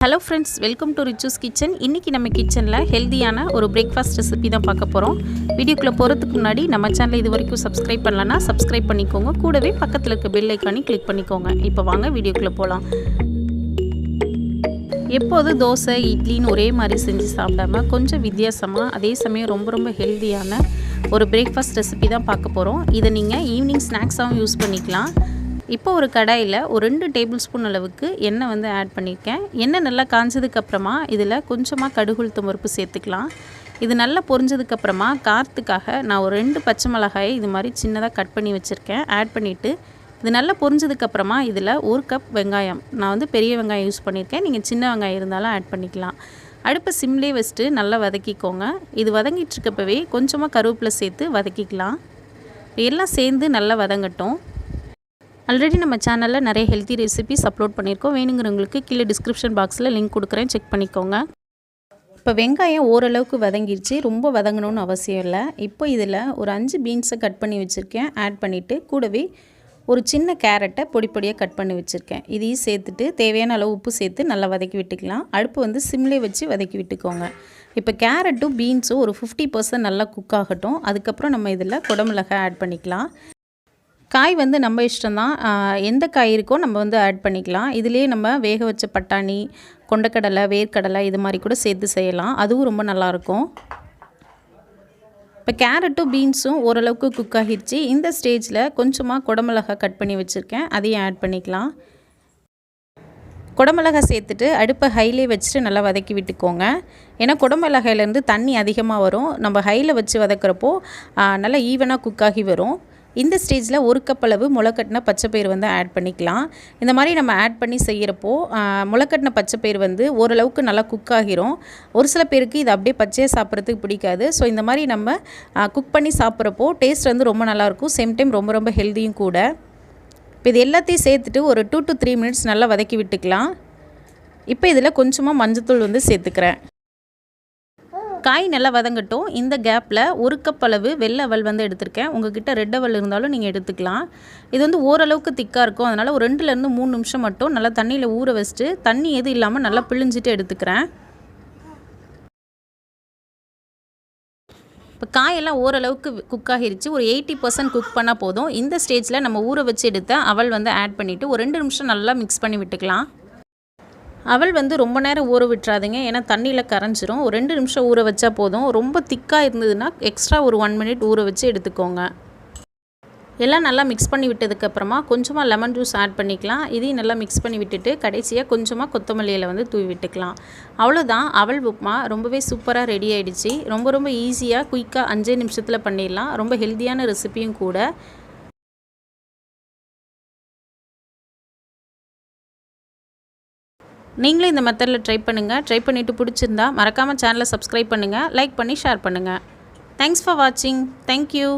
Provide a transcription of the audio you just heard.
Hello friends, welcome to Richu's Kitchen. இன்னைக்கு நம்ம கிச்சன்ல ஹெல்தியான ஒரு பிரேக்ஃபாஸ்ட் ரெசிபி தான் பார்க்க போறோம். வீடியோக்குள்ள போறதுக்கு முன்னாடி நம்ம சேனலை இதுவரைக்கும் சப்ஸ்கிரைப் பண்ணலனா சப்ஸ்கிரைப் பண்ணிக்கோங்க. கூடவே பக்கத்துல இருக்க பெல் ஐகானை கிளிக் பண்ணிக்கோங்க. இப்போ வாங்க வீடியோக்குள்ள போலாம். எப்போது தோசை இட்லின்னு ஒரே மாதிரி செஞ்சு சாப்பிடாம கொஞ்சம் வித்தியாசமா அதே சமயம் ரொம்ப ஹெல்தியான ஒரு பிரேக்ஃபாஸ்ட் ரெசிபி தான் பார்க்க போறோம். இதை நீங்க ஈவினிங் ஸ்நாக்ஸாவும் யூஸ் பண்ணிக்கலாம். இப்போ ஒரு கடாயில் ஒரு 2 டேபிள் ஸ்பூன் அளவுக்கு எண்ணெய் வந்து ஆட் பண்ணியிருக்கேன். எண்ணெய் நல்லா காஞ்சதுக்கப்புறமா இதில் கொஞ்சமாக கடுகு உளுத்தம் பருப்பு சேர்த்துக்கலாம். இது நல்லா பொரிஞ்சதுக்கப்புறமா காரத்துக்காக நான் ஒரு 2 பச்சை மிளகாயை இது மாதிரி சின்னதாக கட் பண்ணி வச்சுருக்கேன். ஆட் பண்ணிவிட்டு இது நல்லா பொரிஞ்சதுக்கப்புறமா இதில் 1 கப் வெங்காயம், நான் வந்து பெரிய வெங்காயம் யூஸ் பண்ணியிருக்கேன், நீங்கள் சின்ன வெங்காயம் இருந்தாலும் ஆட் பண்ணிக்கலாம். அடுப்பை சிம்லேயே வச்சுட்டு நல்லா வதக்கிக்கோங்க. இது வதங்கிட்டுருக்கப்பவே கொஞ்சமாக கருவேப்பிலை சேர்த்து வதக்கிக்கலாம். எல்லாம் சேர்ந்து நல்லா வதங்கட்டும். ஆல்ரெடி நம்ம சேனலில் நிறைய ஹெல்த்தி ரெசிபிஸ் அப்லோட் பண்ணியிருக்கோம். வேணுங்கிறவங்களுக்கு கீழே டிஸ்கிரிப்ஷன் பாக்ஸில் லிங்க் கொடுக்குறேன், செக் பண்ணிக்கோங்க. இப்போ வெங்காயம் ஓரளவுக்கு வதங்கிடுச்சு, ரொம்ப வதங்கணும்னு அவசியம் இல்லை. இப்போ இதில் ஒரு 5 பீன்ஸை கட் பண்ணி வச்சுருக்கேன். ஆட் பண்ணிவிட்டு கூடவே ஒரு சின்ன கேரட்டை பொடியாக கட் பண்ணி வச்சுருக்கேன். இதையும் சேர்த்துட்டு தேவையான அளவு உப்பு சேர்த்து நல்லா வதக்கி விட்டுக்கலாம். அடுப்பு வந்து சிம்லே வச்சு வதக்கி விட்டுக்கோங்க. இப்போ கேரட்டும் பீன்ஸும் ஒரு 50% நல்லா குக் ஆகட்டும். அதுக்கப்புறம் நம்ம இதில் குடமிளகாய் ஆட் பண்ணிக்கலாம். காய் வந்து நம்ம இஷ்டம்தான், எந்த காய் இருக்கோ நம்ம வந்து ஆட் பண்ணிக்கலாம். இதிலே நம்ம வேக வச்ச பட்டாணி, கொண்டக்கடலை, வேர்க்கடலை இது மாதிரி கூட சேர்த்து செய்யலாம், அதுவும் ரொம்ப நல்லாயிருக்கும். இப்போ கேரட்டும் பீன்ஸும் ஓரளவுக்கு குக் ஆகிடுச்சு. இந்த ஸ்டேஜில் கொஞ்சமாக குடமிளகாய் கட் பண்ணி வச்சுருக்கேன், அதையும் ஆட் பண்ணிக்கலாம். குடமிளகாய் சேர்த்துட்டு அடுப்பை ஹைலே வச்சுட்டு நல்லா வதக்கி விட்டுக்கோங்க. ஏன்னா குடமிளகாயிலேருந்து தண்ணி அதிகமாக வரும். நம்ம ஹையில் வச்சு வதக்கிறப்போ நல்லா ஈவனாக குக் ஆகி வரும். இந்த ஸ்டேஜில் 1 கப் அளவு முளைக்கட்டின பச்சைப்பயிறு வந்து ஆட் பண்ணிக்கலாம். இந்த மாதிரி நம்ம ஆட் பண்ணி செய்கிறப்போ முளைக்கட்டின பச்சைப்பயிறு வந்து ஓரளவுக்கு நல்லா குக் ஆகிரும். ஒரு சில பேருக்கு இது அப்படியே பச்சையாக சாப்பிட்றதுக்கு பிடிக்காது. ஸோ இந்த மாதிரி நம்ம குக் பண்ணி சாப்பிட்றப்போ டேஸ்ட் வந்து ரொம்ப நல்லாயிருக்கும். சேம் டைம் ரொம்ப ஹெல்த்தியும் கூட. இப்போ இது எல்லாத்தையும் சேர்த்துட்டு ஒரு 2 to 3 மினிட்ஸ் நல்லா வதக்கி விட்டுக்கலாம். இப்போ இதில் கொஞ்சமாக மஞ்சத்தூள் வந்து சேர்த்துக்கிறேன். காய் நல்லா வதங்கட்டும். இந்த கேப்பில் 1 கப் அளவு வெள்ளை அவல் வந்து எடுத்திருக்கேன். உங்கள்கிட்ட ரெட் அவல் இருந்தாலும் நீங்கள் எடுத்துக்கலாம். இது வந்து ஓரளவுக்கு திக்காக இருக்கும். அதனால் ஒரு 2லேருந்து 3 நிமிஷம் மட்டும் நல்லா தண்ணியில் ஊற வச்சுட்டு தண்ணி எதுவும் இல்லாமல் நல்லா பிழிஞ்சிட்டு எடுத்துக்கிறேன். இப்போ காயெல்லாம் ஓரளவுக்கு குக் ஆகிருச்சு. ஒரு 80% குக் பண்ணால் போதும். இந்த ஸ்டேஜில் நம்ம ஊற வச்சு எடுத்த அவல் வந்து ஆட் பண்ணிவிட்டு ஒரு 2 நிமிஷம் நல்லா மிக்ஸ் பண்ணி விட்டுக்கலாம். அவல் வந்து ரொம்ப நேரம் ஊற விட்டுறாதுங்க, ஏன்னா தண்ணியில் கரைஞ்சிரும். ஒரு 2 நிமிஷம் ஊற வச்சா போதும். ரொம்ப திக்காக இருந்ததுன்னா எக்ஸ்ட்ரா ஒரு 1 மினிட் ஊற வச்சு எடுத்துக்கோங்க. எல்லாம் நல்லா மிக்ஸ் பண்ணி விட்டதுக்கப்புறமா கொஞ்சமாக லெமன் ஜூஸ் ஆட் பண்ணிக்கலாம். இதையும் நல்லா மிக்ஸ் பண்ணி விட்டுட்டு கடைசியாக கொஞ்சமாக கொத்தமல்லி இலை வந்து தூவி விட்டுக்கலாம். அவ்வளோதான், அவல் உப்புமா ரொம்பவே சூப்பராக ரெடி ஆகிடுச்சு. ரொம்ப ஈஸியாக குயிக்காக 5 நிமிஷத்தில் பண்ணிடலாம். ரொம்ப ஹெல்த்தியான ரெசிபியும் கூட. நீங்களும் இந்த மெத்தடில் ட்ரை பண்ணுங்கள். ட்ரை பண்ணிவிட்டு பிடிச்சிருந்தா மறக்காமல் சேனலை சப்ஸ்கிரைப் பண்ணுங்கள், லைக் பண்ணி ஷேர் பண்ணுங்கள். தேங்க்ஸ் ஃபார் வாட்சிங். தேங்க்யூ.